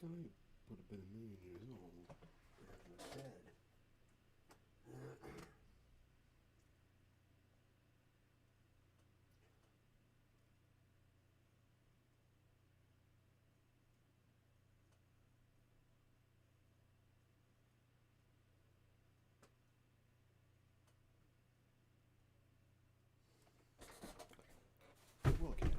guy would have been a million years old. He was dead. We'll get it.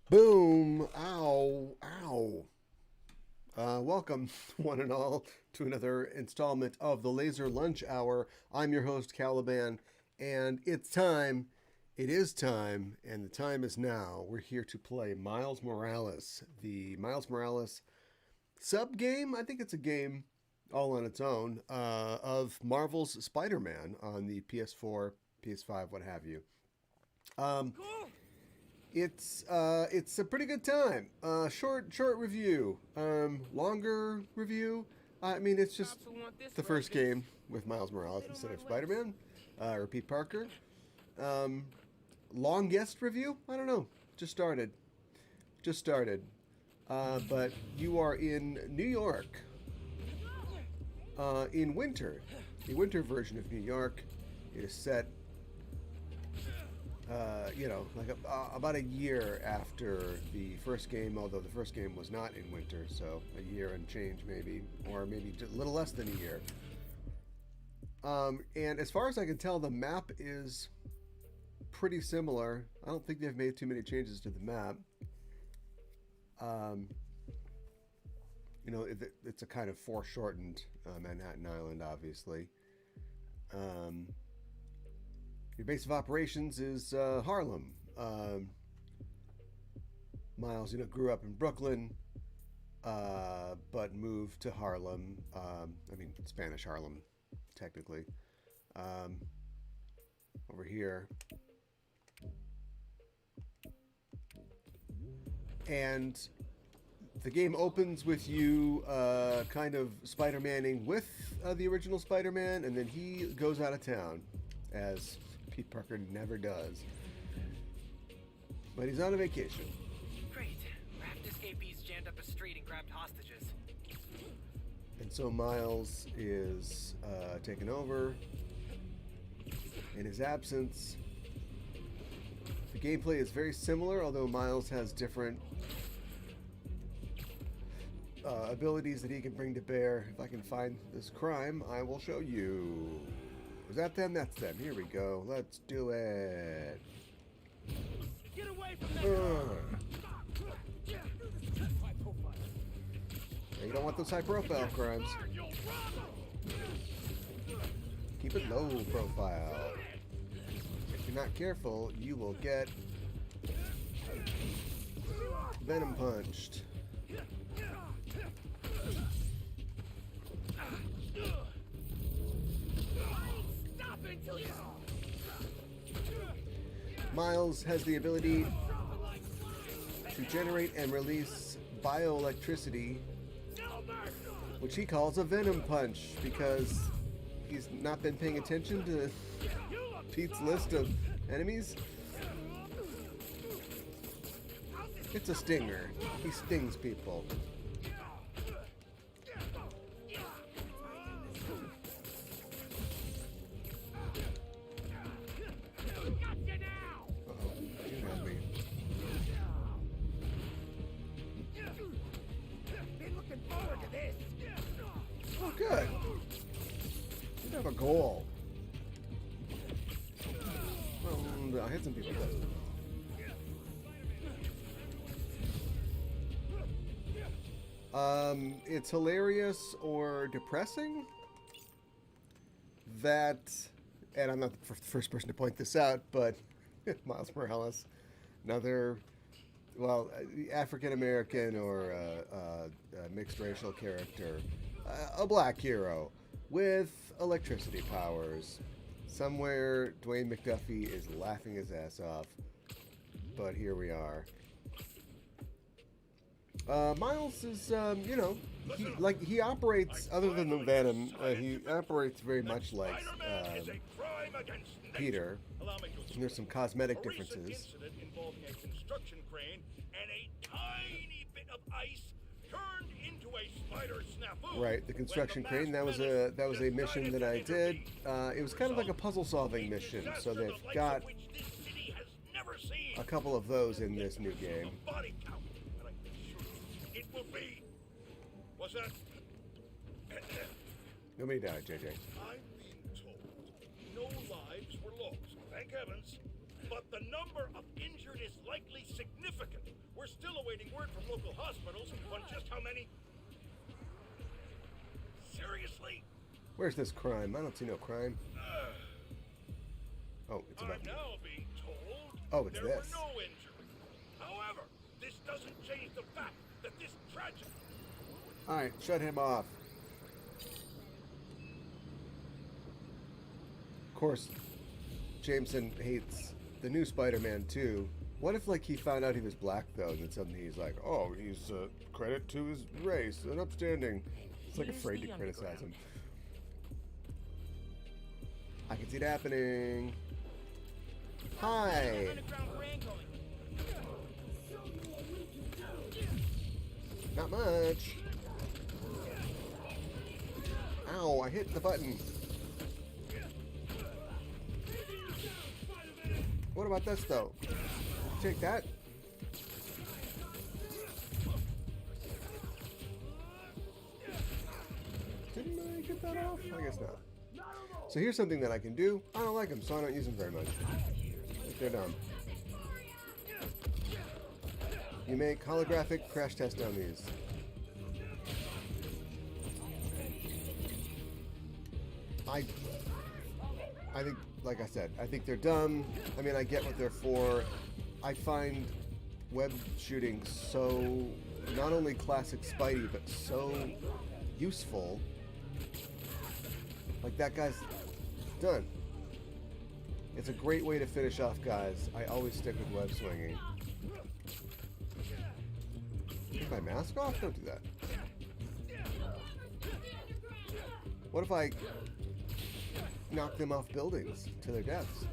Boom! Ow! Ow! Welcome, one and all, to another installment of the Laser Lunch Hour. I'm your host, Caliban, and it's time. It is time, and the time is now. We're here to play Miles Morales, the Miles Morales sub game. I think it's a game all on its own of Marvel's Spider-Man on the PS4, PS5, what have you. Um, it's a pretty good time. Short review. Longer review. I mean, it's just the first game with Miles Morales instead of Spider-Man or Pete Parker. Um, Longest review? I don't know. Just started. Just started. But you are in New York. In winter. The winter version of New York. It is set about a year after the first game, although the first game was not in winter, so a year and change maybe, or maybe just a little less than a year. And as far as I can tell, the map is pretty similar. I don't think they've made too many changes to the map. Um, it's a kind of foreshortened Manhattan Island, obviously. Your base of operations is Harlem. Miles, grew up in Brooklyn, but moved to Harlem. Spanish Harlem, technically. Over here. And the game opens with you kind of Spider-Maning with the original Spider-Man, and then he goes out of town, as Pete Parker never does. But he's on a vacation. Great. Raft escapees jammed up a street and grabbed hostages. And so Miles is taken over. In his absence, The gameplay is very similar, although Miles has different abilities that he can bring to bear. If I can find this crime, I will show you. Is that them? That's them. Here we go. Let's do it. Get away from that! You don't want those high-profile crimes. Keep it low profile. If you're not careful, you will get venom punched. Miles has the ability to generate and release bioelectricity, which he calls a venom punch because he's not been paying attention to Pete's list of enemies. It's a stinger. He stings people. Oh, good. You have a goal. Well, I hit some people. It's hilarious or depressing that, and I'm not the first person to point this out, but Miles Morales, another, well, African American or mixed racial character, a black hero with electricity powers. Somewhere Dwayne McDuffie is laughing his ass off, but here we are. Miles is, you know, he operates, other than the Venom, he operates very much like Peter. And there's some cosmetic differences. Involving a construction crane and a tiny bit of ice turned into a spider snafu. Right, the construction crane. That was a mission that I did. It was kind of like a puzzle-solving mission. So they've got a couple of those in this new game. It will be. Was that? Nobody died, JJ. I'm being told no lives were lost, thank heavens, but the number of injured is likely significant. We're still awaiting word from local hospitals on just how many. Seriously? Where's this crime? I don't see no crime. Oh, it's about. I'm now being told Oh, it's there this. were no injuries. However, this doesn't change the fact that this tragedy. All right, shut him off. Of course, Jameson hates the new Spider-Man too. What if, like, he found out he was black though, and then suddenly he's like, "Oh, he's credit to his race and upstanding." It's like afraid to criticize him. I can see it happening. Hi. Not much. Ow, I hit the button. What about this, though? Take that. Didn't I get that off? I guess not. So here's something that I can do. I don't like them, so I don't use them very much. They're dumb. You make holographic crash test dummies. I think, like I said, I think they're dumb. I mean, I get what they're for. I find web shooting so, not only classic Spidey, but so useful. Like, that guy's done. It's a great way to finish off guys. I always stick with web swinging. Take my mask off? Don't do that. What if I knock them off buildings to their deaths?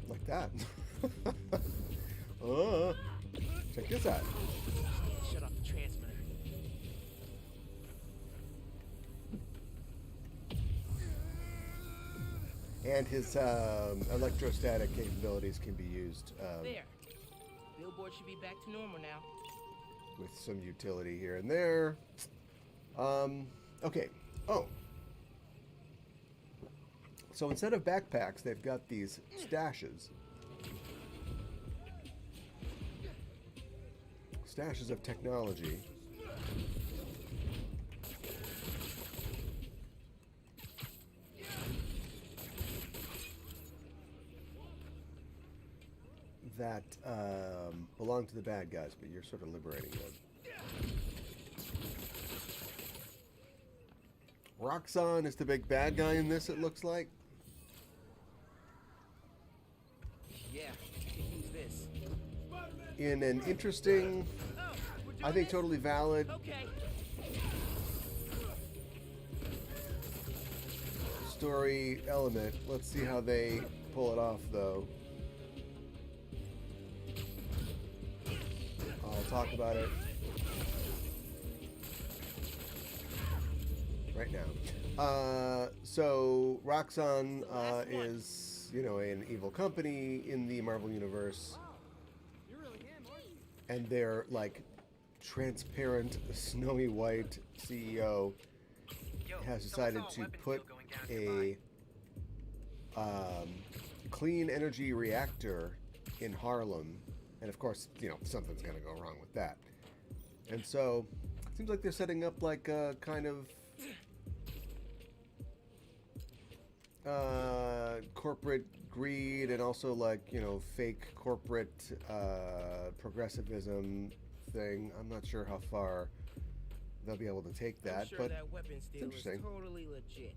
Like that. Check this out. Shut off the transmitter. And his electrostatic capabilities can be used There. Billboard should be back to normal now. with some utility here and there. Okay. Oh. So instead of backpacks, they've got these stashes. Stashes of technology. That belong to the bad guys, but you're sort of liberating them. Roxxon is the big bad guy in this, it looks like. Yeah, use this. In an interesting, Oh, we're doing I think this? totally valid Okay. story element. Let's see how they pull it off, though. I'll talk about it right now. So Roxxon is, you know, an evil company in the Marvel Universe. And their, like, transparent, snowy white CEO Yo, has so decided it's to all weapons put deal going down nearby. a clean energy reactor in Harlem. And of course, you know, something's going to go wrong with that. And so, it seems like they're setting up like a kind of corporate greed and also like, you know, fake corporate progressivism thing. I'm not sure how far they'll be able to take that, I'm sure but that weapons deal is interesting. totally legit.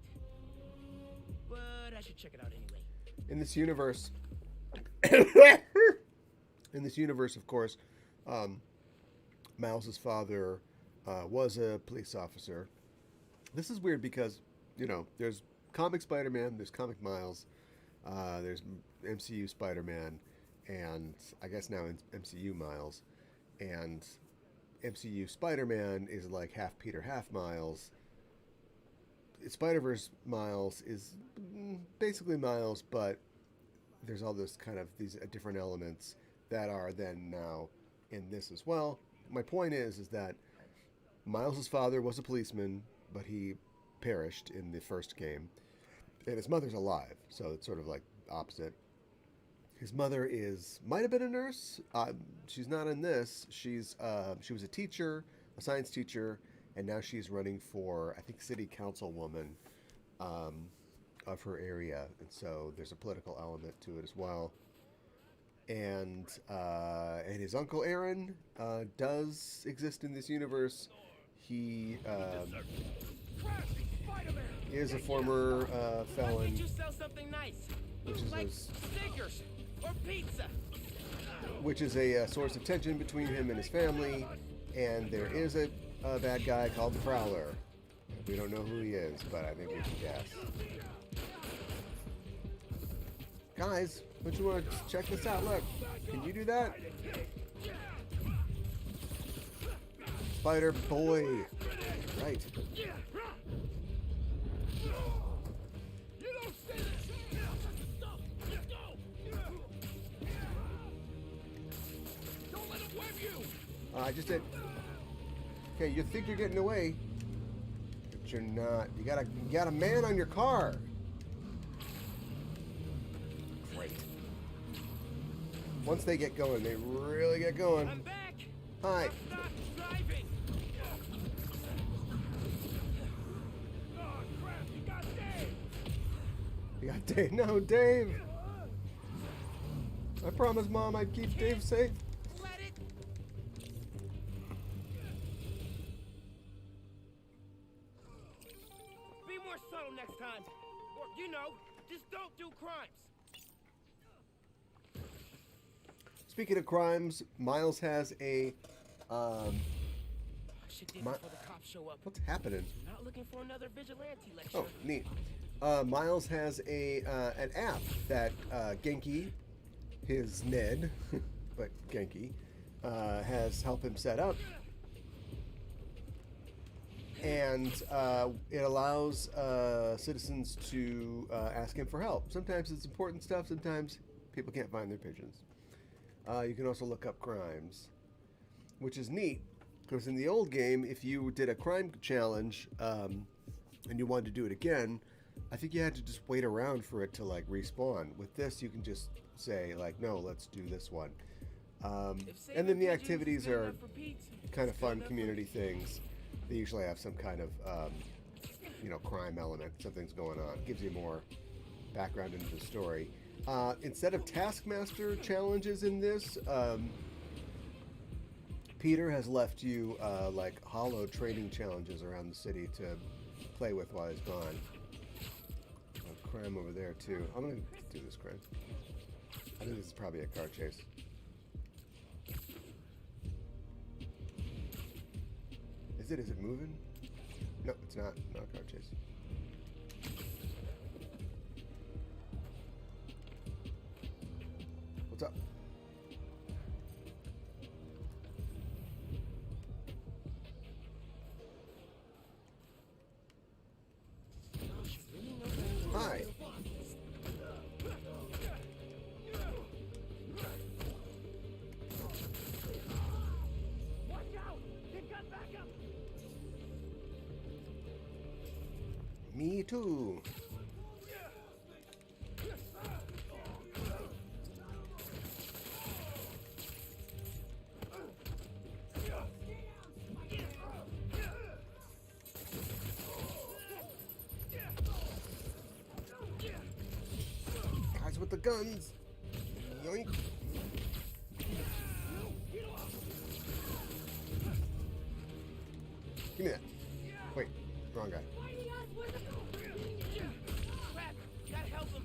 But I should check it out anyway. in this universe, of course, Miles's father was a police officer. This is weird because, you know, there's comic Spider-Man, there's comic Miles, there's MCU Spider-Man, and I guess now MCU Miles, and MCU Spider-Man is like half Peter, half Miles. Spider-Verse Miles is basically Miles, but there's all this kind of these different elements that are then now in this as well. My point is that Miles's father was a policeman, but he perished in the first game, and his mother's alive, so it's sort of like opposite. His mother might have been a nurse. She's not in this. She was a teacher, a science teacher, and now she's running for, I think, city councilwoman of her area, and so there's a political element to it as well. And his uncle Aaron does exist in this universe. He is a former Why felon, can't you sell something nice? which is Like a Snickers or pizza. source of tension between him and his family. And there is a bad guy called the Prowler. We don't know who he is, but I think we can guess. Guys, don't you want to check this out? Look, can you do that? Spider Boy. Right. I just did. Okay, you think you're getting away, but you're not. You got a man on your car. Great. Once they get going, they really get going. I'm back. Hi. Stop driving. Oh, crap, you got Dave! You got Dave. No, Dave. I promised Mom I'd keep Dave safe. Let it. Be more subtle next time. Or, you know, just don't do crimes. Speaking of crimes, Miles has a. I should dig My- before the cops show up. What's happening? Not looking for another vigilante lecture. Oh, neat. Miles has an app that Genki, his Ned, but Genki, has helped him set up. And it allows citizens to ask him for help. Sometimes it's important stuff. Sometimes people can't find their pigeons. You can also look up crimes, which is neat. Because in the old game, if you did a crime challenge and you wanted to do it again, I think you had to just wait around for it to like respawn. With this, you can just say like, no, let's do this one. And then the activities are kind of fun community things. They usually have some kind of, crime element. Something's going on. It gives you more background into the story. Instead of Taskmaster challenges in this, Peter has left you hollow training challenges around the city to play with while he's gone. A crime over there too. I'm gonna do this crime. I think this is probably a car chase. Is it? Is it moving? No, it's not. Not a car chase. What's up? Hi. Watch out! They've got backup! Me too. Guys with the guns. Yoink. Give me that. Wait, wrong guy. Crap! Gotta help him!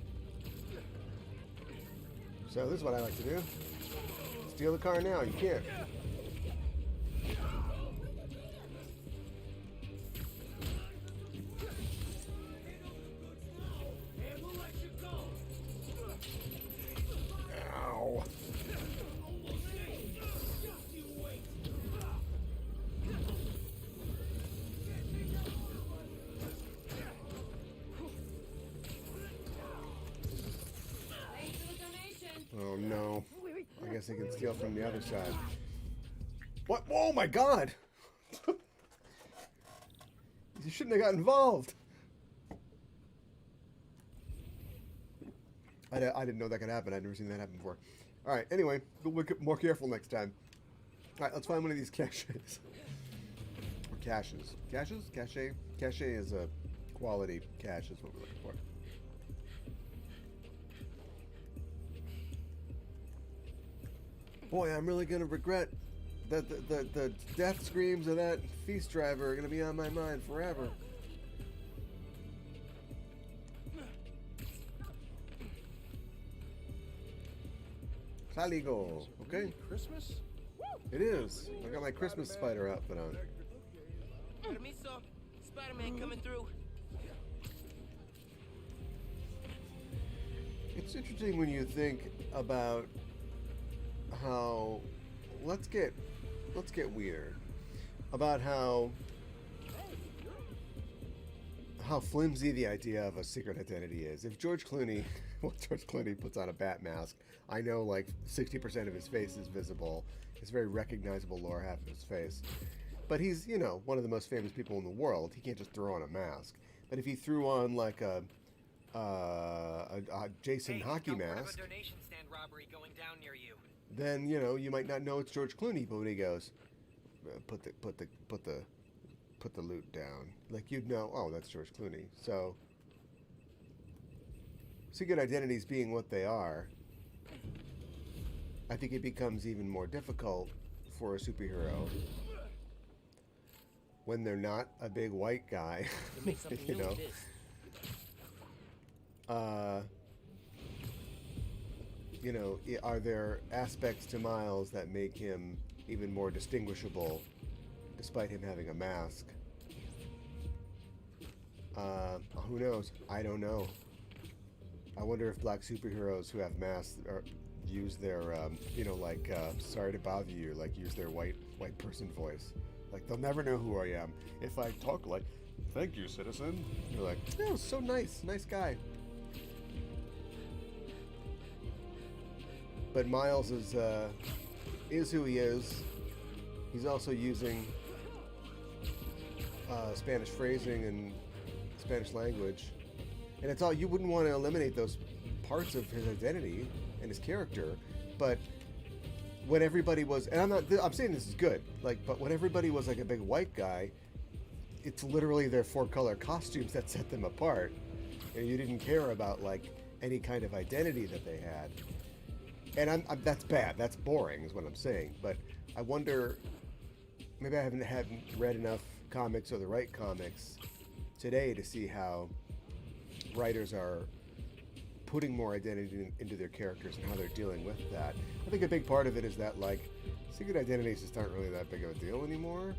So this is what I like to do. Steal the car now. You can't. Ow. Oh no. I guess they can steal from the other side. What? Oh my god! You shouldn't have got involved. I didn't know that could happen. I'd never seen that happen before. Alright, anyway, we'll be more careful next time. Alright, let's find one of these caches. Or caches. Caches? Cache? Cache is a quality cache is what we're looking for. Boy, I'm really going to regret that the death screams of that feast driver are going to be on my mind forever. Saligo, okay? Christmas? It is. I got my Christmas spider outfit on. Permiso. Spider-Man coming through. It's interesting when you think about how let's get weird about how flimsy the idea of a secret identity is. If George Clooney puts on a bat mask, I know like 60% of his face is visible. It's very recognizable lower half of his face. But he's, one of the most famous people in the world. He can't just throw on a mask. But if he threw on like a Jason hockey mask, A donation stand robbery going down near you. then you might not know it's George Clooney. But when he goes, put the loot down, like you'd know, oh, that's George Clooney. So secret identities being what they are, I think it becomes even more difficult for a superhero when they're not a big white guy. Make something new with this. Are there aspects to Miles that make him even more distinguishable despite him having a mask? Who knows? I don't know. I wonder if black superheroes who have masks use their, sorry to bother you, like use their white person voice. Like, they'll never know who I am if I talk like, "Thank you, citizen." You're like, "Oh, so nice. Nice guy." But Miles is who he is. He's also using Spanish phrasing and Spanish language. And it's all, you wouldn't want to eliminate those parts of his identity and his character, but when everybody was, and I'm saying this is good, like, but when everybody was like a big white guy, it's literally their 4-color costumes that set them apart, and you didn't care about like any kind of identity that they had. And that's bad. That's boring, is what I'm saying. But I wonder, maybe I haven't read enough comics or the right comics today to see how writers are putting more identity into their characters and how they're dealing with that. I think a big part of it is that, like, secret identities just aren't really that big of a deal anymore.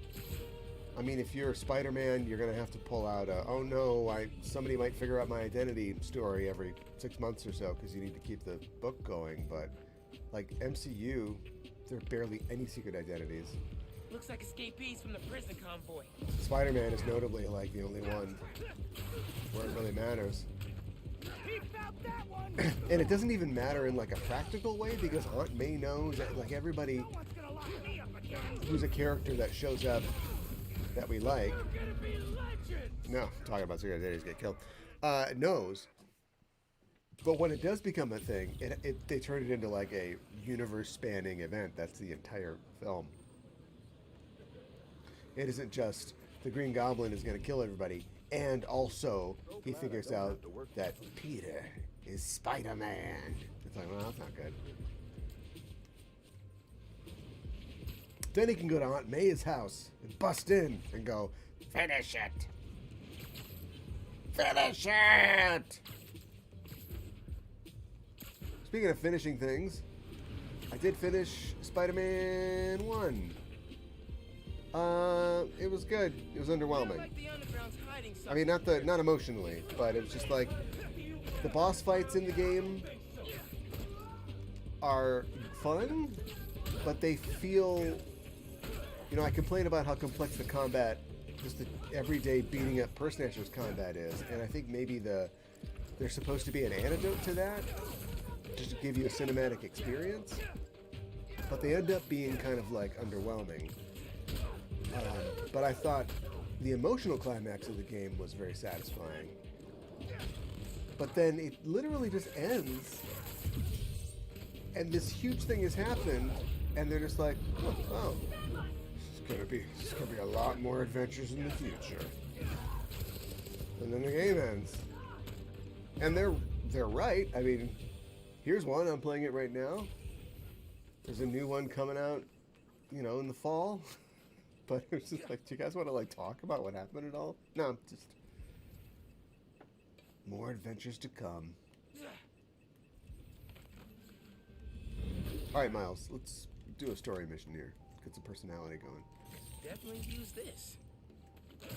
I mean, if you're Spider-Man, you're going to have to pull out a, "Oh no, somebody might figure out my identity" story every 6 months or so because you need to keep the book going. But, like, MCU, there are barely any secret identities. Looks like escapees from the prison convoy. Spider-Man is notably, like, the only one where it really matters. He found that one. And it doesn't even matter in like a practical way because Aunt May knows that, like, everybody No one's gonna lock me up again. who's a character that shows up that we like, We're gonna be legends. no, talking about secret identities get killed, knows. But when it does become a thing, they turn it into like a universe-spanning event. That's the entire film. It isn't just the Green Goblin is going to kill everybody, and also he figures out that Peter is Spider-Man. It's like, well, that's not good. Then he can go to Aunt May's house and bust in and go, "Finish it! Finish it!" Speaking of finishing things, I did finish Spider-Man 1. It was good. It was underwhelming. Like the underground's hiding something. I mean, not emotionally, but it was just like the boss fights in the game are fun, but they feel, you know, I complain about how complex the combat, just the everyday beating up Purse Snatchers combat is, and I think maybe there's supposed to be an antidote to that, just to give you a cinematic experience, but they end up being kind of like underwhelming. But I thought the emotional climax of the game was very satisfying. But then it literally just ends, and this huge thing has happened, and they're just like, oh, it's gonna be a lot more adventures in the future. And then the game ends, and they're right. I mean, here's one. I'm playing it right now. There's a new one coming out, you know, in the fall. But it was just like, do you guys want to like talk about what happened at all? No, just more adventures to come. All right, Miles, let's do a story mission here. Get some personality going. Definitely use this.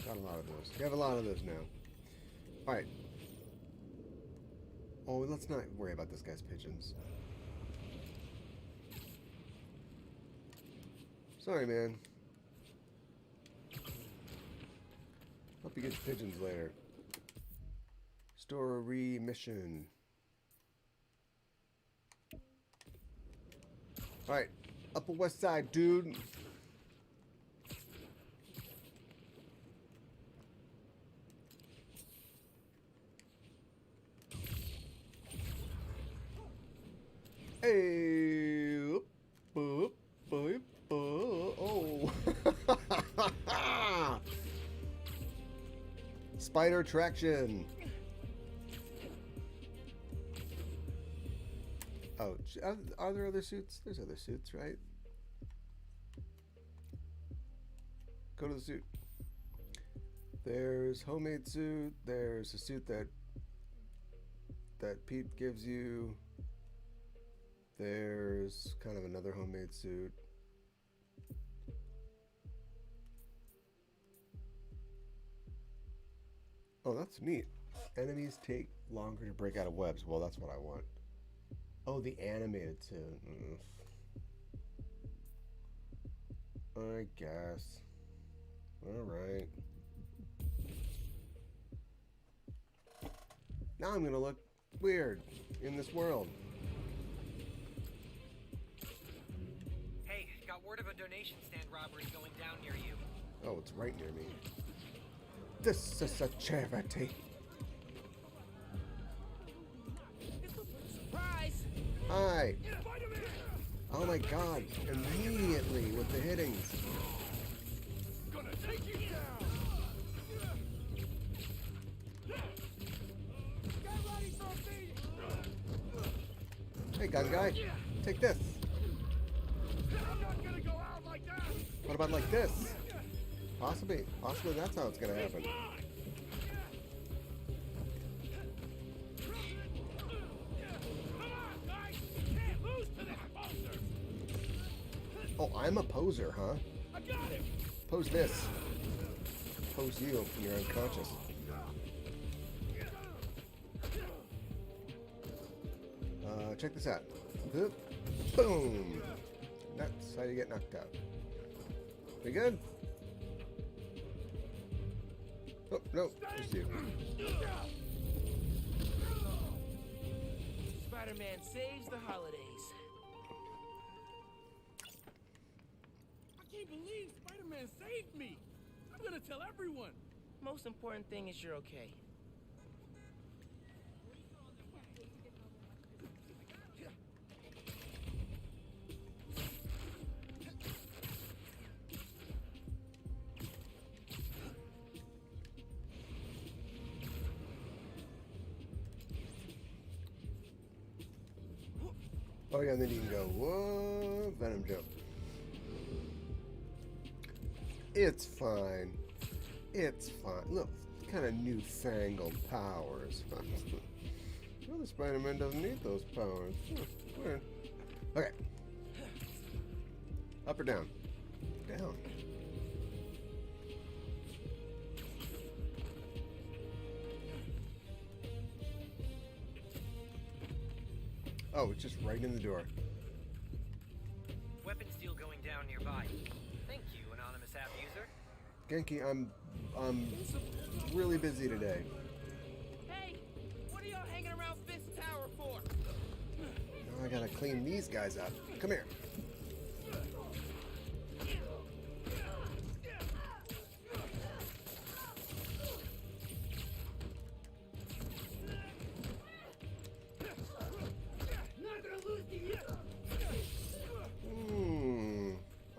Got a lot of those. You have a lot of those now. All right. Oh, let's not worry about this guy's pigeons. Sorry, man. Hope you get your pigeons later. Story mission. Alright. Upper West Side, dude. Hey. Oop, boop, boop, boop. Oh. Spider traction. Oh, are there other suits? There's other suits, right? Go to the suit. There's homemade suit. There's a suit that Pete gives you. There's kind of another homemade suit. Oh, that's neat. Enemies take longer to break out of webs. Well, that's what I want. Oh, the animated suit. I guess. All right. Now I'm gonna look weird in this world. Hey, got word of a donation stand robbery going down near you. Oh, it's right near me. This is a charity. Surprise! Hi. Oh my god. Immediately with the hittings. Gonna take you down. Hey, gun guy. Take this. I'm not gonna go out like that. What about like this? Possibly that's how it's gonna happen. Oh, I'm a poser, huh? I got him. Pose this. Pose you when you're unconscious. Check this out. Boom! That's how you get knocked out. We good? Oh, no, just you. Spider-Man saves the holidays. I can't believe Spider-Man saved me. I'm gonna tell everyone. Most important thing is you're okay. Oh yeah, and then you can go, whoa, Venom jump. It's fine. It's fine. Look, kind of newfangled powers. Well, the Spider-Man doesn't need those powers. Weird. Okay. Up or down? Down. Oh, it's just right in the door. Weapon steal going down nearby. Thank you, anonymous app user. Genki, I'm really busy today. Hey, what are y'all hanging around Fisk Tower for? Now I gotta clean these guys up. Come here.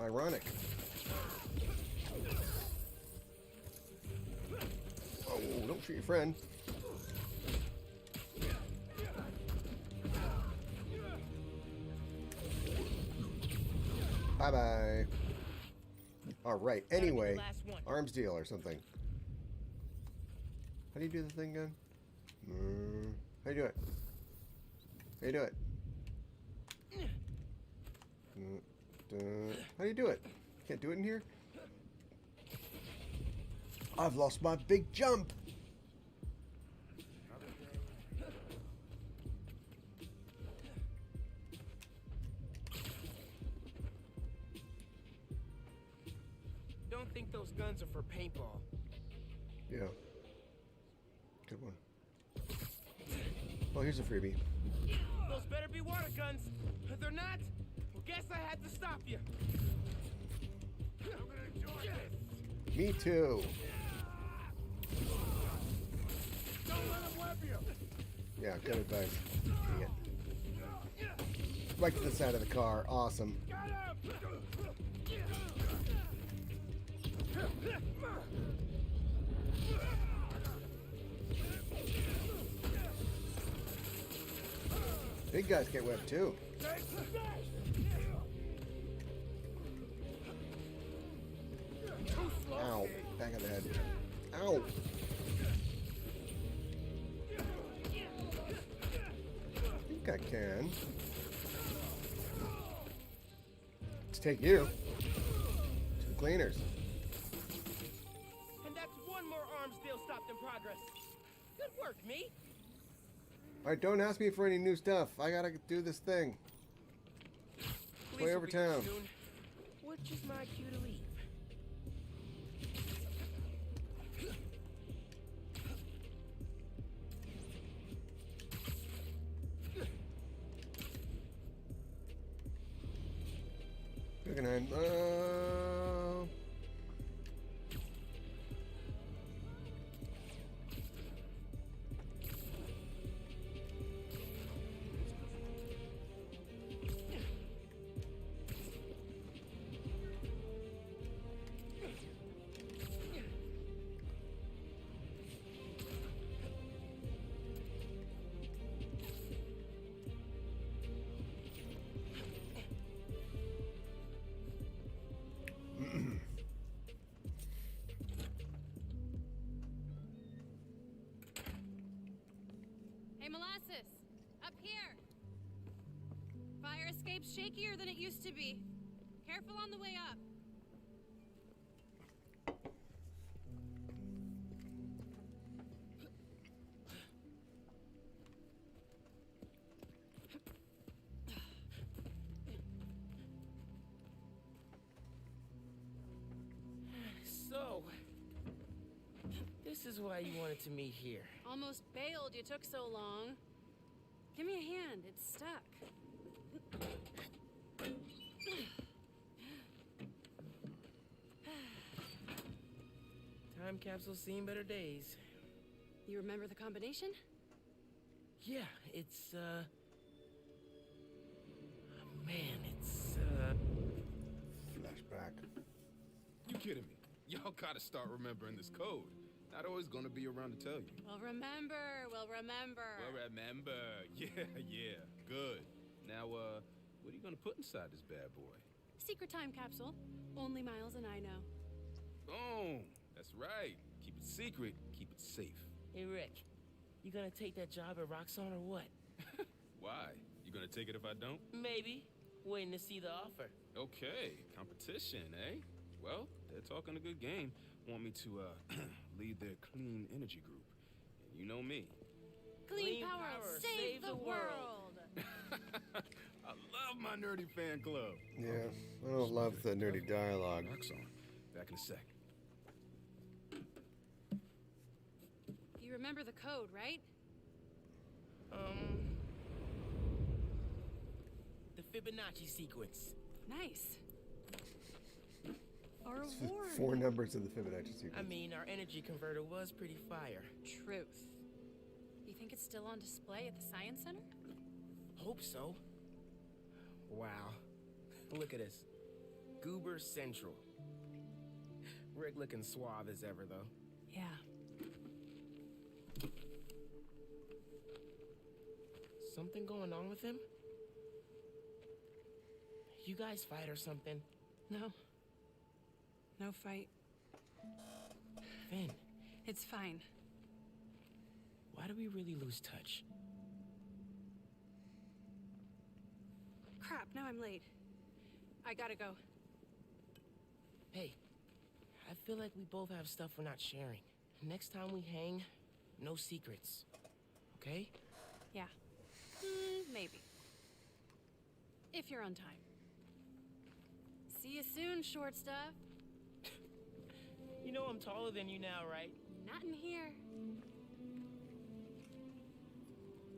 Ironic. Oh, don't shoot your friend. Bye-bye. All right. Anyway, arms deal or something. How do you do the thing again? How do you do it? How do you do it? How do you do it? Can't do it in here? I've lost my big jump. Don't think those guns are for paintball. Yeah. Good one. Well, here's a freebie. Those better be water guns. If they're not, well, guess I had to stop you. I'm gonna enjoy this. Me too. Don't let him web you. Yeah, good advice. Dang it. Right to the side of the car. Awesome. Got him. Big guys get webbed too. Ow. Back of the head. Ow. I think I can. Let's take you to the cleaners. And that's one more arms deal stopped in progress. Good work, me. Alright, don't ask me for any new stuff. I gotta do this thing. Police Way will over be here town. soon. Which is my cue to leave. Guggenheim. Hey, Molasses! Up here! Fire escape's shakier than it used to be. Careful on the way up. So, this is why you wanted to meet here. Almost bailed you took so long. Give me a hand, it's stuck. Time capsule's seen better days. You remember the combination? Yeah, it's, man, it's, Flashback. You kidding me? Y'all gotta start remembering this code. Not always gonna be around to tell you. We'll remember. Well, remember. Yeah, good. Now, what are you gonna put inside this bad boy? Secret time capsule. Only Miles and I know. Boom! That's right. Keep it secret, keep it safe. hey, Rick, you gonna take that job at Roxxon or what? Why? You gonna take it if I don't? Maybe. Waiting to see the offer. Okay, competition, eh? Well, they're talking a good game. Want me to, lead their clean energy group. And you know me. Clean power, save the world! I love my nerdy fan club. Yeah, I don't love the nerdy dialogue. Roxxon. Back in a sec. You remember the code, right? The Fibonacci sequence. Nice. A It's reward. 4 numbers of the Fibonacci sequence. I mean, our energy converter was pretty fire. Truth. You think it's still on display at the Science Center? Hope so. Wow. Look at this. Goober Central. Rick looking suave as ever, though. Yeah. Something going on with him? You guys fight or something? No. No fight. Finn, It's fine. why do we really lose touch? Crap, now I'm late. I gotta go. Hey, I feel like we both have stuff we're not sharing. Next time we hang, no secrets. Okay? Yeah. Maybe. If you're on time. See you soon, short stuff. You know I'm taller than you now, right? Not in here.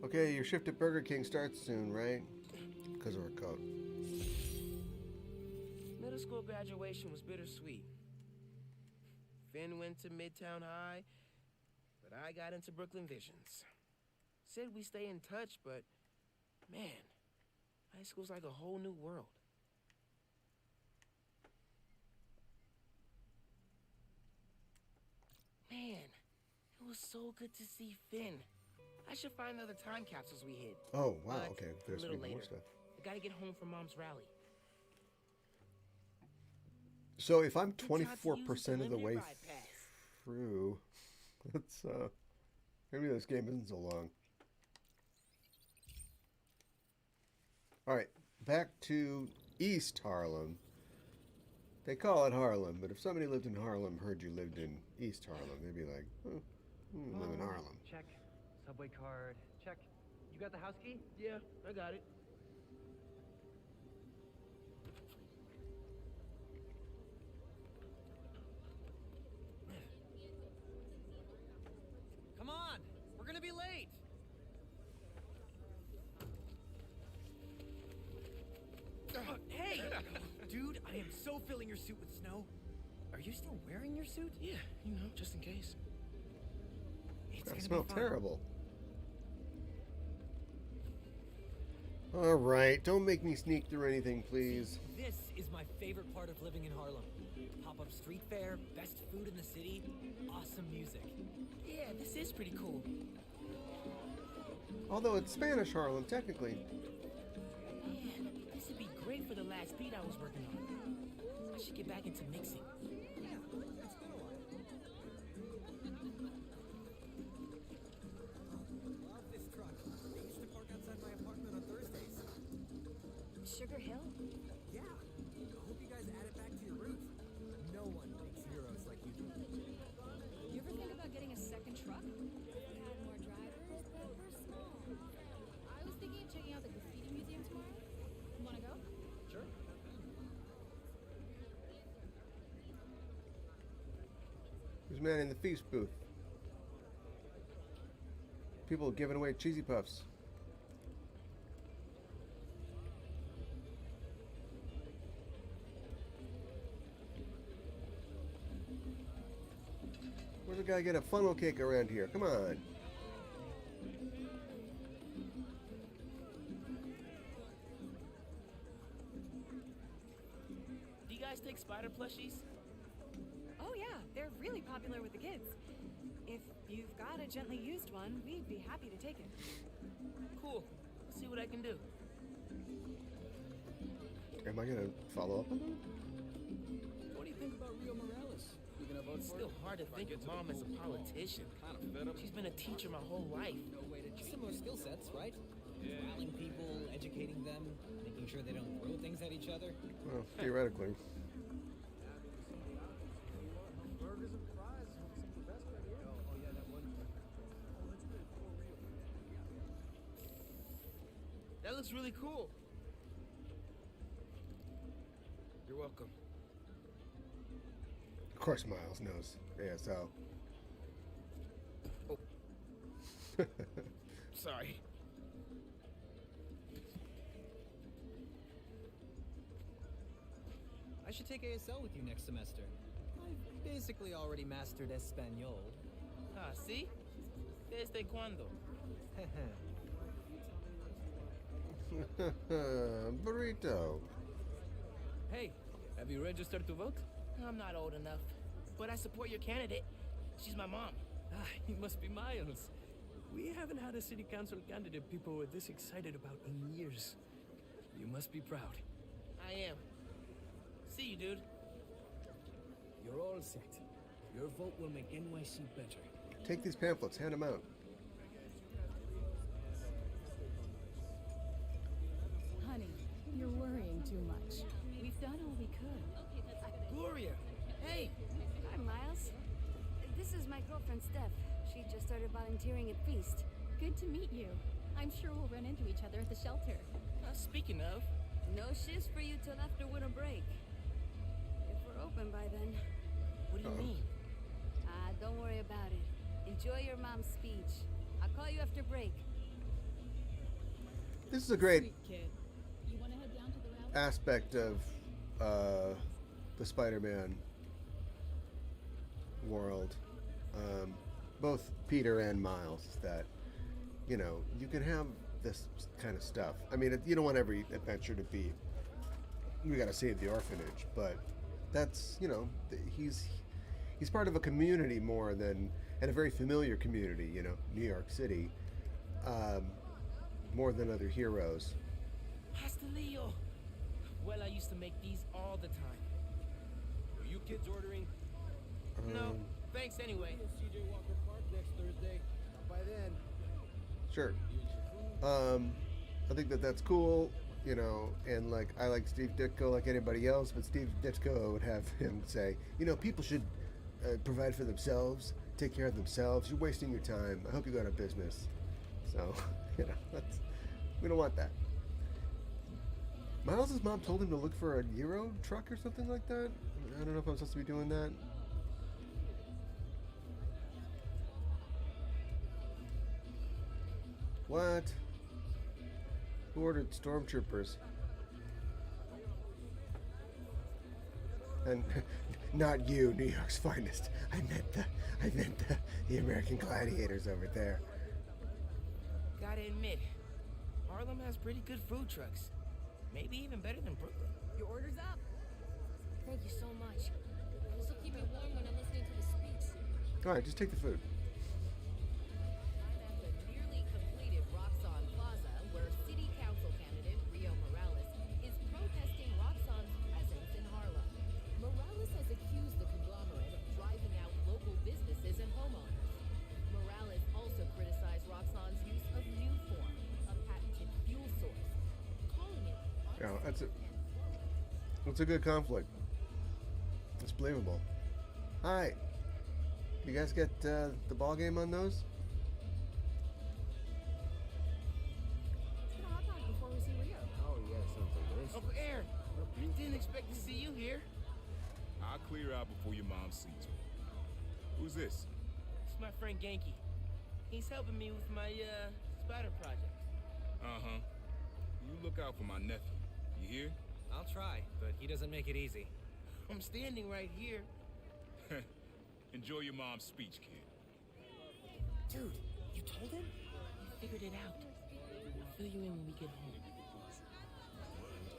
Okay, your shift at Burger King starts soon, right? Because of our coat. Middle school graduation was bittersweet. Finn went to Midtown High, but I got into Brooklyn Visions. Said we stay in touch, but man, high school's like a whole new world. Man, it was so good to see Finn. I should find the other time capsules we hid. Oh, wow, But okay. a There's little more later. stuff. I gotta get home from Mom's rally. So if I'm Good time to use 24% of the limited way ride pass. through, that's, maybe this game isn't so long. All right, back to East Harlem. They call it Harlem, but if somebody lived in Harlem heard you lived in East Harlem, they'd be like, oh, live in Harlem. Check. Subway card. Check. You got the house key? Yeah, I got it. Come on! We're gonna be late! Hey! Dude, filling your suit with snow. Are you still wearing your suit? Yeah, you know, just in case. It's That gonna smells be fun. terrible. All right, don't make me sneak through anything, please. This is my favorite part of living in Harlem. Pop-up street fair, best food in the city, awesome music. Yeah, this is pretty cool. Although it's Spanish Harlem, technically. Man, this would be great for the last beat I was working on. I should get back into mixing. Love this truck. They used to park outside my apartment on Thursdays. Sugar Hill? Yeah. I hope you guys add it back to your roots. No one makes heroes like you do. You ever think about getting a second truck? Add more drivers, but we're small. I was thinking of checking out the graffiti museum tomorrow. Wanna go? Sure. Who's man in the feast booth? People giving away cheesy puffs. Where's the guy get a funnel cake around here? Come on. Do you guys take spider plushies? Oh yeah, they're really popular with the kids. If you've got a gently used one, we'd be happy to take it. Cool. Let's see what I can do. Am I gonna follow up on them? What do you think about Rio Morales? You gonna vote It's for still him? hard to think of Mom as a politician. Kind of fed up. She's been a teacher my whole life. Similar skill sets, right? Yeah. Rallying people, educating them, making sure they don't throw things at each other. Well, theoretically. That looks really cool. You're welcome. Of course Miles knows ASL. Oh. Sorry. I should take ASL with you next semester. I've basically already mastered Espanol. Ah, see? Desde cuando? Burrito. Hey, have you registered to vote? I'm not old enough, but I support your candidate. She's my mom. Ah, you must be Miles. We haven't had a city council candidate people were this excited about in years. You must be proud. I am. See you, dude. You're all set. Your vote will make NYC better. Take these pamphlets, hand them out. Honey, you're worrying too much. We've done all we could. Gloria, hey! Hi, Miles. This is my girlfriend, Steph. She just started volunteering at Feast. Good to meet you. I'm sure we'll run into each other at the shelter. Speaking of, No shifts for you till after winter break. If we're open by then. what do you mean? Don't worry about it. Enjoy your mom's speech. I'll call you after break. This is a great Sweet kid. You want to head down to the rally? aspect of the Spider-Man world. Both Peter and Miles, that, you know, you can have this kind of stuff. I mean, you don't want every adventure to be, we gotta save the orphanage, but that's, you know, he's part of a community more than, and a very familiar community, you know, New York City, more than other heroes. Hasta Leo. Well, I used to make these all the time. Are you kids ordering? No, thanks anyway. CJ Walker Park next Thursday. Stop by then. Sure. I think that's cool, you know, and like I like Steve Ditko like anybody else, but Steve Ditko would have him say, you know, people should provide for themselves, take care of themselves. You're wasting your time. I hope you go out of business. So, you know, we don't want that. Miles' mom told him to look for a Euro truck or something like that. I don't know if I'm supposed to be doing that. What? Who ordered stormtroopers? And not you, New York's finest. I meant the American gladiators over there. Gotta admit, Harlem has pretty good food trucks. Maybe even better than Brooklyn. Your order's up. Thank you so much. This will keep me warm when I'm listening to the speech. All right, just take the food. I'm at the nearly completed Roxxon Plaza, where city council candidate Rio Morales is protesting Roxxon's presence in Harlem. Morales has accused the conglomerate of driving out local businesses and homeowners. Morales also criticized Roxxon's use of Newform, a patented fuel source, calling it Yeah, that's it. unsafe and flawed. It's a good conflict. It's believable. Hi. You guys get the ball game on those? Let's get a hot dog before we see Rio. Oh, yeah, something delicious. Uncle Aaron, didn't expect to see you here. I'll clear out before your mom sees me. Who's this? It's my friend Genki. He's helping me with my, spider project. Uh-huh. You look out for my nephew. You hear? I'll try, but he doesn't make it easy. I'm standing right here. Enjoy your mom's speech, kid. Dude, you told him? He figured it out. I'll fill you in when we get home.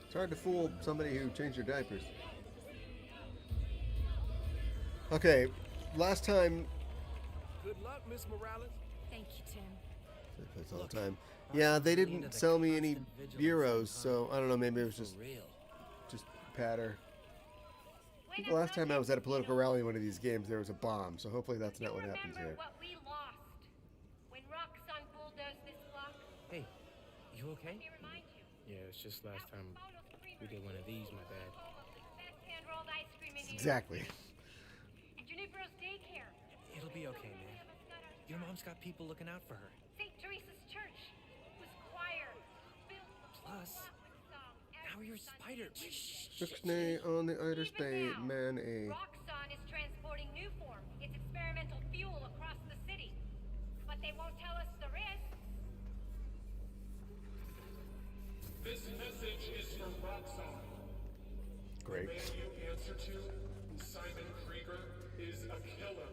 It's hard to fool somebody who changed their diapers. Okay, last time. Good luck, Miss Morales. Thank you, Tim. That's all the time. Yeah, they didn't sell me any bureaus, so I don't know. Maybe it was just For real. patter. I think the last time I was at a political rally in one of these games, there was a bomb, so hopefully that's not what happens here. What we lost when Roxxon bulldozed this block? Hey, you okay? Let me remind you. Yeah, it's just last time we did one of these, my bad. Almost the best hand-rolled ice cream in New York. Exactly. And Junipero's daycare. It'll be okay, man. Your mom's got people looking out for her. St. Teresa's church was choir. Built Plus, with song now every you're Sunday. Spider. Ixnay on the Ider Spay, Even now, man a. Roxxon is transporting Newform, its experimental fuel, across the city. But they won't tell us the risks. This message is from Roxxon. Great. The man you answer to, Simon Krieger, is a killer.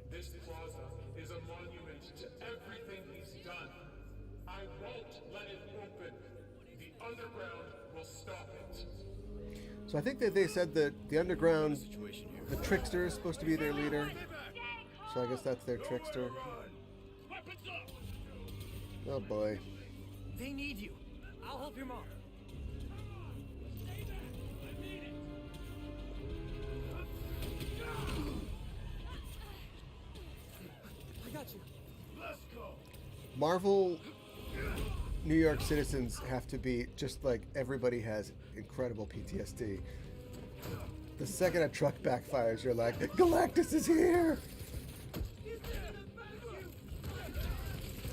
This plaza is a monument to everything he's done. I won't let it open. The underground will stop it. So I think that they said that the underground, the trickster is supposed to be their leader. So I guess that's their trickster. Oh boy. They need you. I'll help your mom. I got you. Let's go. Marvel New York citizens have to be just like everybody has incredible PTSD. The second a truck backfires, you're like, Galactus is here!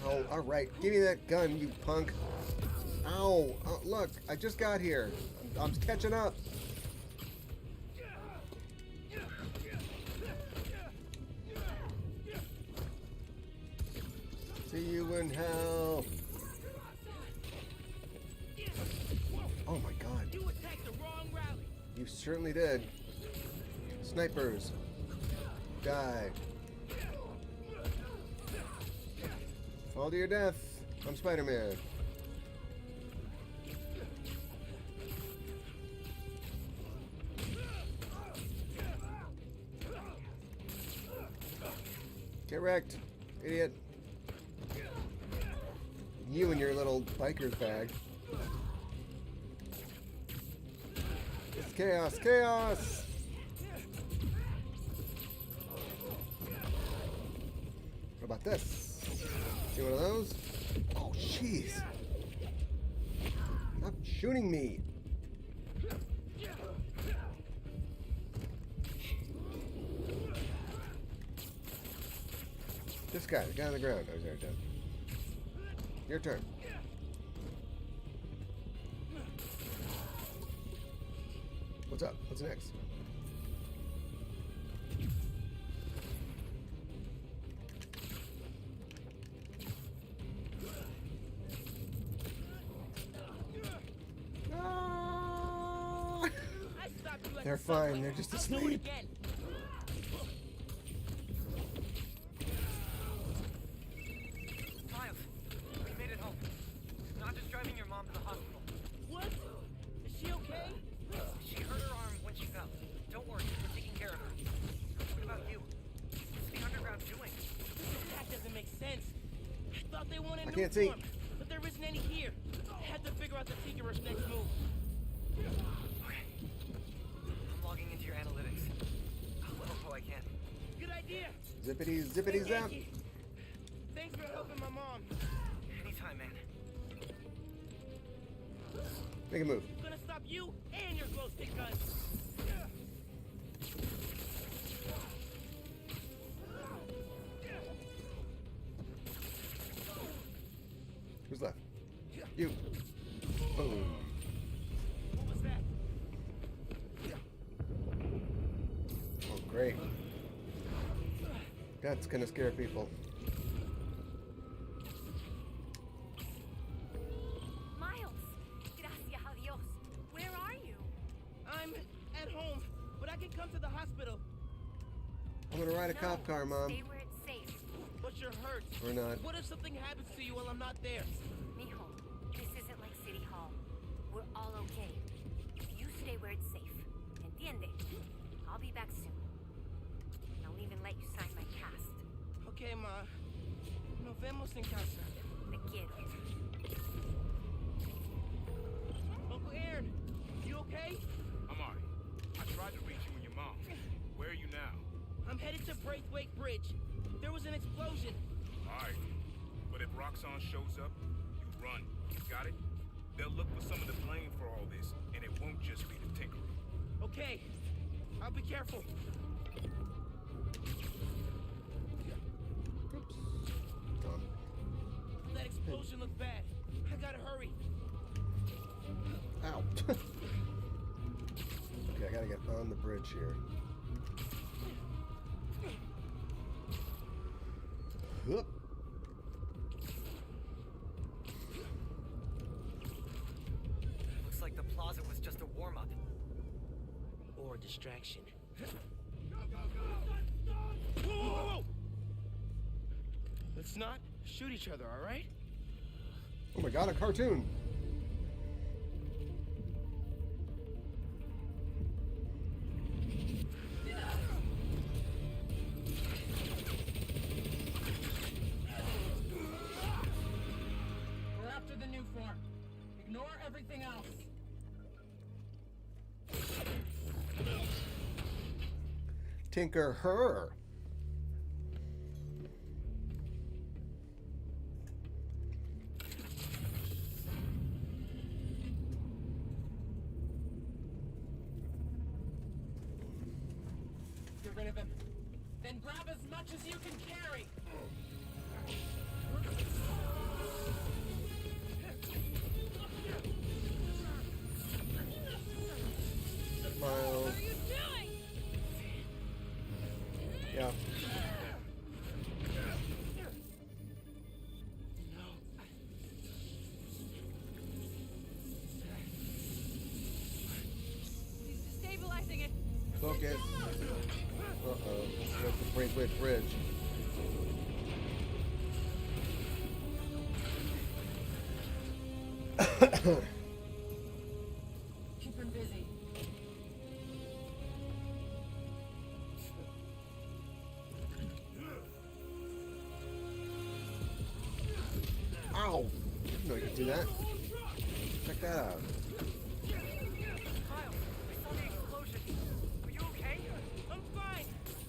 Oh, alright. Give me that gun, you punk. Ow. Oh, look, I just got here. I'm catching up. See you in hell. Oh my god. You attacked the wrong rally. You certainly did. Snipers. Die. Fall to your death. I'm Spider-Man. Get wrecked, idiot. You and your little biker's bag. It's chaos, chaos! What about this? See one of those? Oh, jeez. Stop shooting me. This guy, the guy on the ground. Oh, he's there, dead. Your turn. What's up? What's next? I stopped you They're fine. They're just asleep. Miles, we made it home. Not just driving your mom to the hospital. What? Is she okay? She hurt her arm when she fell. Don't worry, we're taking care of her. What about you? What's the underground doing? That doesn't make sense. I thought they wanted I new can't see. form, but there isn't any here. Had to figure out the Tinkerer's next move. Okay. I'm logging into your analytics. I'll help how I can. Good idea. Zippity, zippity, zap. Thank you. Thanks for helping my mom. Anytime, man. Make a move. I'm gonna stop you and your glow stick gun. Who's left? You. Boom. What was that? Oh, great. That's gonna scare people. Miles, gracias a Dios. Where are you? I'm at home, but I can come to the hospital. I'm gonna ride a cop car, Mom. Stay where it's safe. But you're hurt. Or not. What if something happens to you while I'm not there? Mijo, this isn't like City Hall. We're all okay. If you stay where it's safe. Entiende? I'll be back soon. And I'll even let you sign my cast. Okay, Ma. Nos vemos en casa. Te quiero. Uncle Aaron, you okay? I'm alright. I tried to reach you and your mom. Where are you now? I'm headed to Braithwaite Bridge. There was an explosion. Alright. But if Roxxon shows up, you run. Got it? They'll look for some of the blame for all this, and it won't just be the Tinkerer. Okay. I'll be careful. Dumb. That explosion looked bad. I gotta hurry. Ow. Okay, I gotta get on the bridge here. Whoop. Looks like the plaza was just a warm-up. Or a distraction. Whoa, whoa, whoa! Let's not shoot each other, all right? Oh my god, a cartoon. We're after the new form. Ignore everything else. Tinker her. Get rid of him. Then grab as much as you can carry. Miles. What are you doing? Yeah. He's destabilizing it. Focus. Uh-oh. That's the Braithwaite Bridge. Keep him busy. Ow! Didn't know you could do that. Check that out. Miles, I saw the explosion. Are you okay? I'm fine.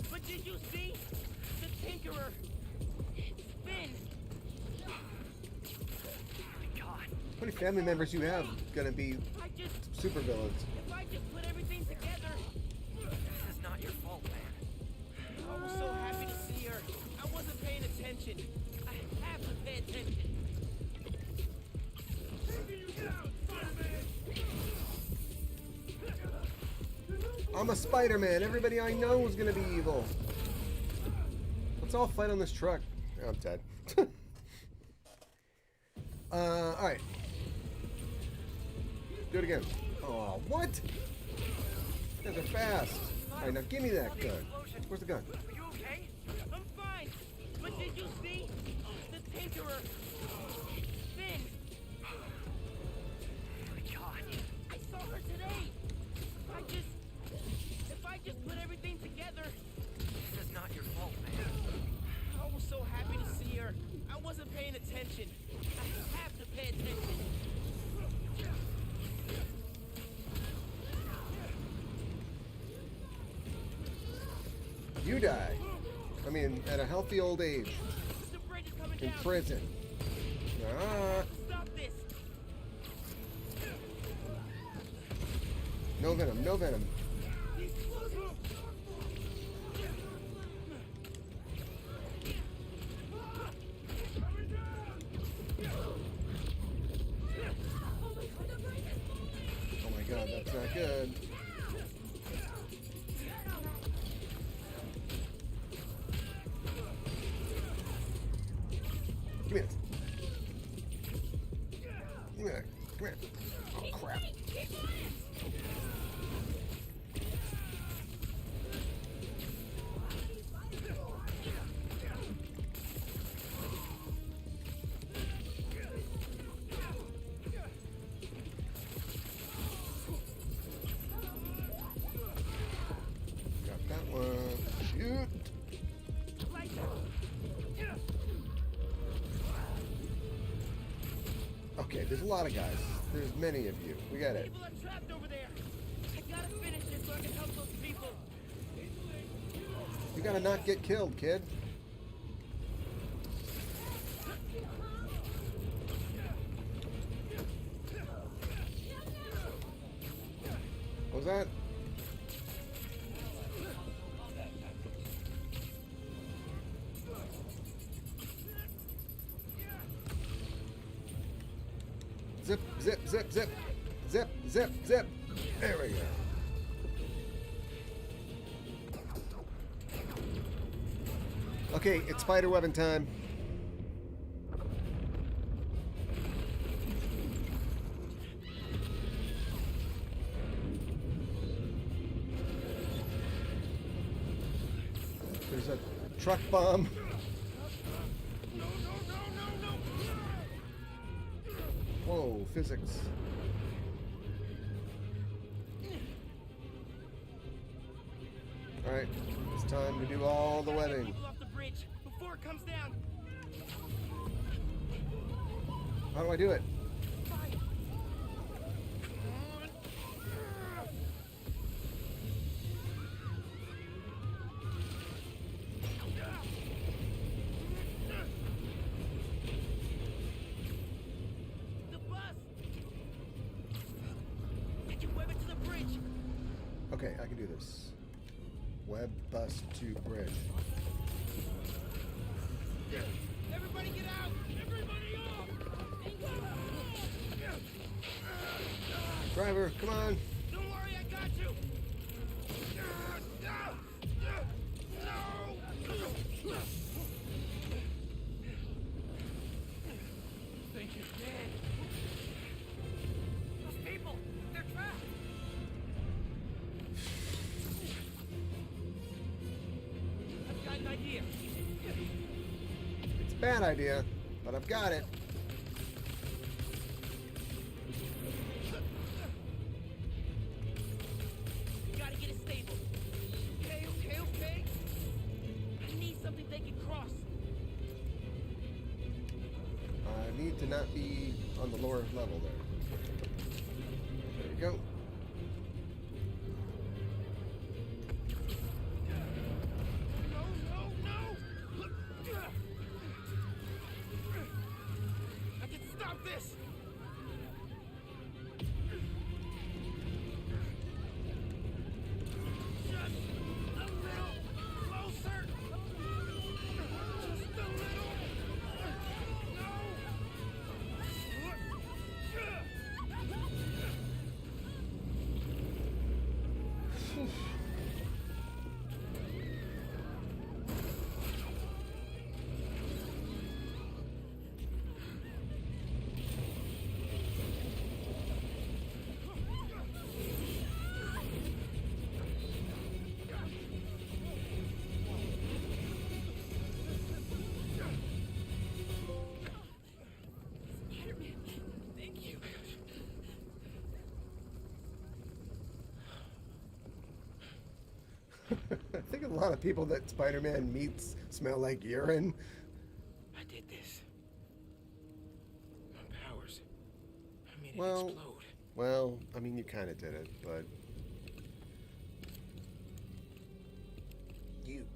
But did you see? The Tinkerer. Finn. Oh my god. How many family members you have gonna be I just... supervillains? If I just put everything together... This is not your fault, man. I was so happy to see her. I wasn't paying attention. I have to pay attention. I'm a Spider-Man. Everybody I know is gonna be evil. Let's all fight on this truck. I'm dead. Alright. Do it again. Oh, what? They're fast. All right, now give me that gun. Where's the gun? Are you okay? I'm fine. But did you see the tinkerer thing? Oh my God! I saw her today. If I just put everything together. This is not your fault, man. I was so happy to see her. I wasn't paying attention. I have to pay attention. You die. I mean, at a healthy old age. The bridge is coming In down. prison. Ah. Stop this. No venom, no venom. Oh my God, that's not good. Give me this. Give me that. Come here. Oh, crap. Got that one. Shoot. Okay, there's a lot of guys. There's many of you. We got it. People are trapped over there. I gotta finish this so I can help those people. You gotta not get killed, kid. What was that? Zip, zip, zip, zip. Zip, zip, zip. There we go. Okay, it's spider webbing time. There's a truck bomb. Whoa, physics. Alright, it's time to do all the webbing. People off the bridge before it comes down. How do I do it? The bus. Did you web it to the bridge? Okay, I can do this. Web bus to bridge. Everybody get out! Everybody off! Driver, come on. Don't worry, I got you. Thank you. Those people, they're trapped. I've got an idea. It's a bad idea, but I've got it. Gotta get it stable. Okay. I need something they can cross. I need to not be on the lower level there. There you go. No! I can stop this! Just a little closer! Just a little! think a lot of people that Spider-Man meets smell like urine. I did this. My powers. I made it Well, explode. well, I mean, you kind of did it, but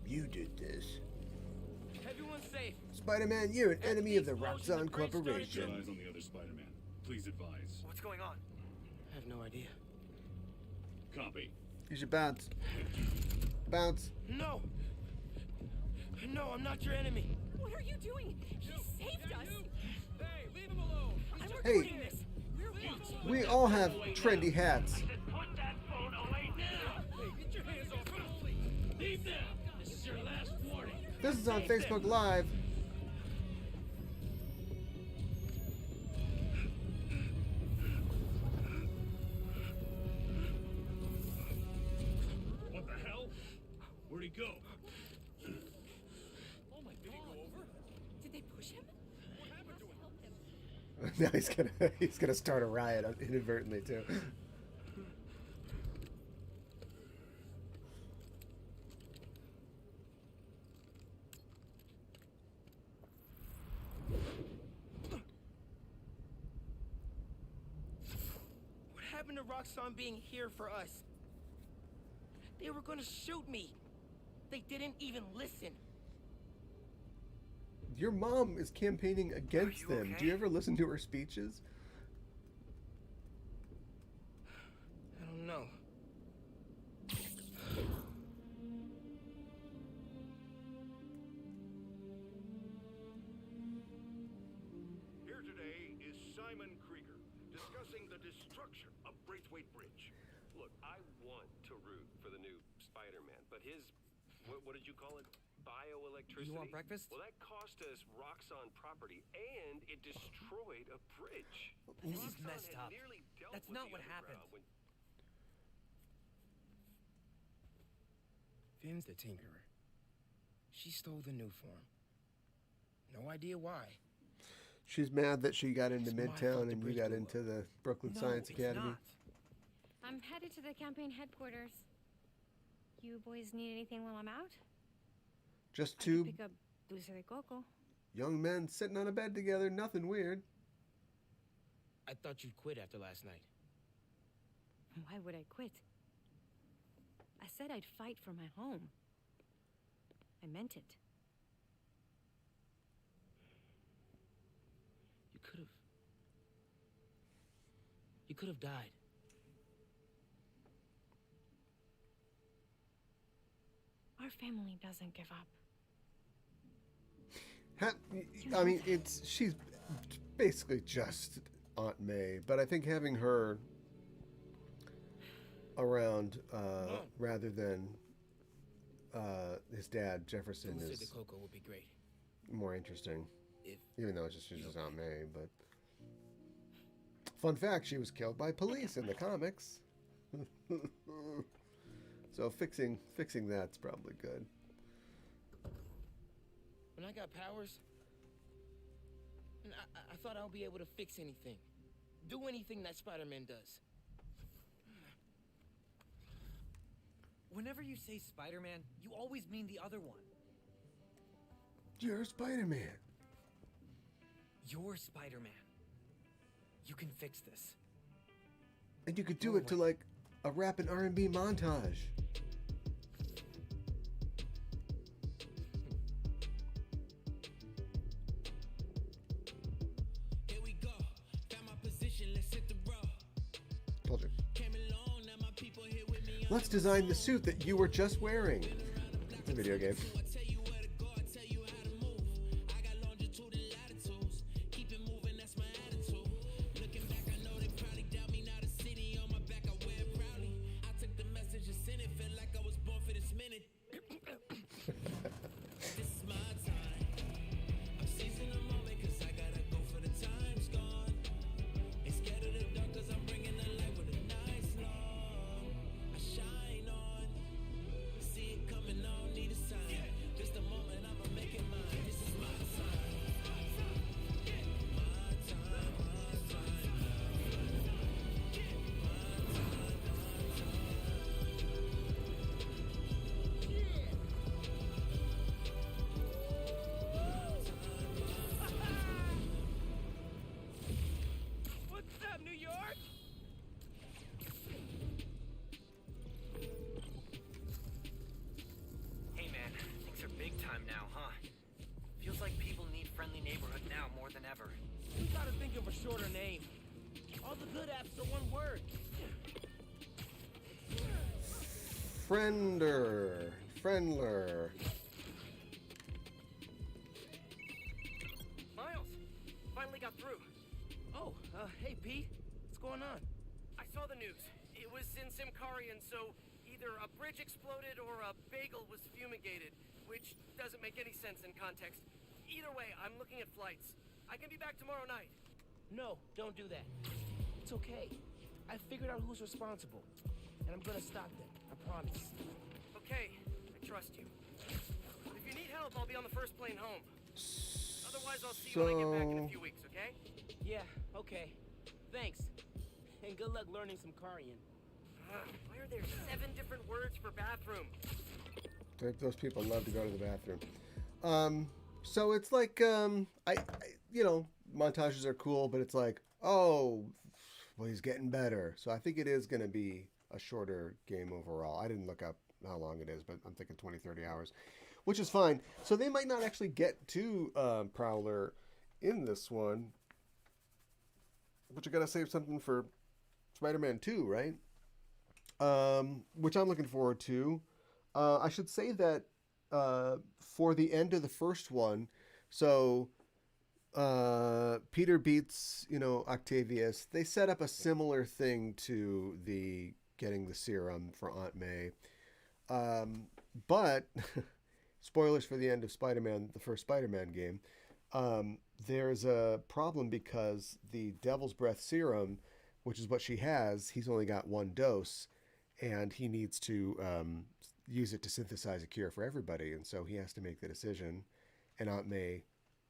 you did this. Everyone's safe. Spider-Man, you're an enemy of the explosion, Roxxon the bridge started Corporation. Eyes on the other Spider-Man. Please advise. What's going on? I have no idea. Copy. You should bounce. Bounce. No! No, I'm not your enemy. What are you doing? He saved us. Hey, leave him alone. I'm Hey. recording this. We're watching. We all have trendy hats. Put that phone away now! Hey, get your hands off her. Leave now! This is your last warning. This is on Facebook Live. What the hell? Where'd he go? Oh my God. Did he go over? Did they push him? What happened to him? Now he's gonna start a riot inadvertently too. What happened to Roxxon being here for us? They were gonna shoot me. They didn't even listen. Your mom is campaigning against them. Do you ever listen to her speeches? I don't know. Here today is Simon Krieger, discussing the destruction of Braithwaite Bridge. Look, I want to root for the new Spider-Man, but his, what did you call it? Bioelectricity? You want breakfast? Well, that cost us Roxxon property, and it destroyed a bridge. This is Roxxon messed had up. nearly dealt That's with not the what happened. underground when- Finn's the Tinkerer. She stole the new form. No idea why. She's mad that she got into It's my fault Midtown the and you bridge got blew into up. the Brooklyn No, Science it's Academy. not. I'm headed to the campaign headquarters. You boys need anything while I'm out? Just I two could pick up dulce de coco. young men sitting on a bed together, nothing weird. I thought you'd quit after last night. Why would I quit? I said I'd fight for my home. I meant it. You could have died. Our family doesn't give up. I mean, she's basically just Aunt May, but I think having her around rather than his dad Jefferson Dulce de is coco would be great. more interesting. If Even though it's just she's just Aunt May, but fun fact, she was killed by police in the comics. So fixing that's probably good. When I got powers, and I thought I'll be able to fix anything, do anything that Spider-Man does. Whenever you say Spider-Man, you always mean the other one. You're Spider-Man. You're Spider-Man. You can fix this. And you could do it to like a rap and R&B montage. Here we go. Found my position, let's hit the road. Told you. Came along, now my people here with me. Let's design the suit that you were just wearing. It's a video game. I tell you where to go, I tell you how to move. I got longitude and latitudes. Keep it moving, that's my attitude. Looking back, I know they probably doubt me. Now the city on my back, I wear it proudly. I took the message and sent it, felt like I was born for this minute. This is my time. I'm seizing the moment, cause I gotta go for the time's gone. Ain't scared of the dark, cause I'm bringing the light with a nice long. I shine on. See it coming on, need a sign. charge? Hey man, things are big time now, huh? Feels like people need friendly neighborhood now more than ever. We gotta think of a shorter name. All the good apps are one word. Friendler. Miles, finally got through. Oh, hey Pete, what's going on? I saw the news. It was in Simkarian, so either a bridge exploded or a bagel was fumigated, which doesn't make any sense in context. Either way, I'm looking at flights. I can be back tomorrow night. No, don't do that. It's okay. I figured out who's responsible, and I'm gonna stop them. I promise. Okay, I trust you. If you need help, I'll be on the first plane home. Otherwise, I'll see you when I get back in a few weeks, okay? Yeah, okay. Thanks. And good luck learning some Karian. Why are there 7 different words for bathroom? Those people love to go to the bathroom. So it's like, montages are cool, but it's like, oh, well, he's getting better. So I think it is going to be a shorter game overall. I didn't look up how long it is, but I'm thinking 20, 30 hours, which is fine. So they might not actually get to Prowler in this one, but you got to save something for Spider-Man 2, right? Which I'm looking forward to. I should say that for the end of the first one, so Peter beats, Octavius. They set up a similar thing to the getting the serum for Aunt May. But spoilers for the end of Spider-Man, the first Spider-Man game. There's a problem because the Devil's Breath serum, which is what she has, he's only got 1 dose, and he needs to use it to synthesize a cure for everybody. And so he has to make the decision, and Aunt May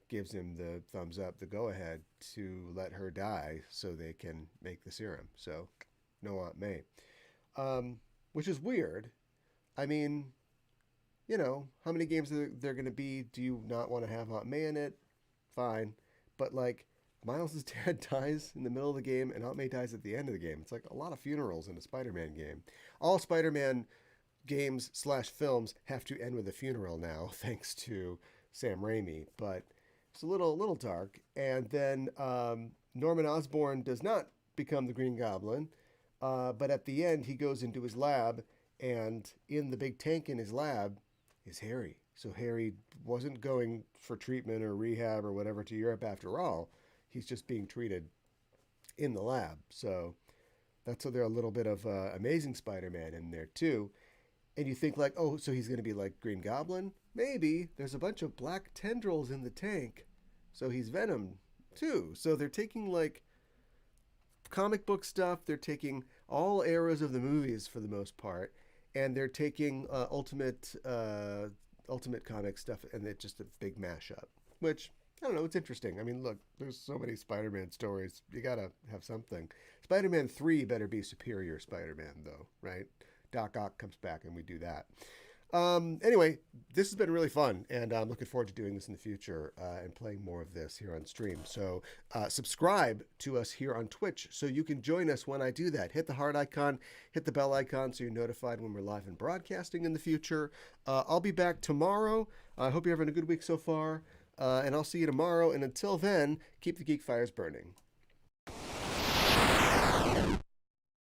gives him the thumbs up, the go-ahead to let her die so they can make the serum. So no Aunt May, which is weird. I mean, how many games are there going to be? Do you not want to have Aunt May in it? Fine. But like, Miles' dad dies in the middle of the game and Aunt May dies at the end of the game. It's like a lot of funerals in a Spider-Man game. All Spider-Man games / films have to end with a funeral now, thanks to Sam Raimi. But it's a little dark. And then Norman Osborn does not become the Green Goblin. But at the end, he goes into his lab, and in the big tank in his lab is Harry. So Harry wasn't going for treatment or rehab or whatever to Europe after all. He's just being treated in the lab. So that's so there's a little bit of Amazing Spider-Man in there too. And you think like, oh, so he's going to be like Green Goblin? Maybe. There's a bunch of black tendrils in the tank. So he's Venom too. So they're taking like comic book stuff. They're taking all eras of the movies for the most part. And they're taking Ultimate comic stuff, and it's just a big mashup, which, I don't know, it's interesting. I mean, look, there's so many Spider-Man stories. You gotta have something. Spider-Man 3 better be Superior Spider-Man, though, right? Doc Ock comes back, and we do that. Anyway, this has been really fun, and I'm looking forward to doing this in the future and playing more of this here on stream. So subscribe to us here on Twitch so you can join us when I do that. Hit the heart icon, hit the bell icon so you're notified when we're live and broadcasting in the future. I'll be back tomorrow. I hope you're having a good week so far, and I'll see you tomorrow. And until then, keep the geek fires burning.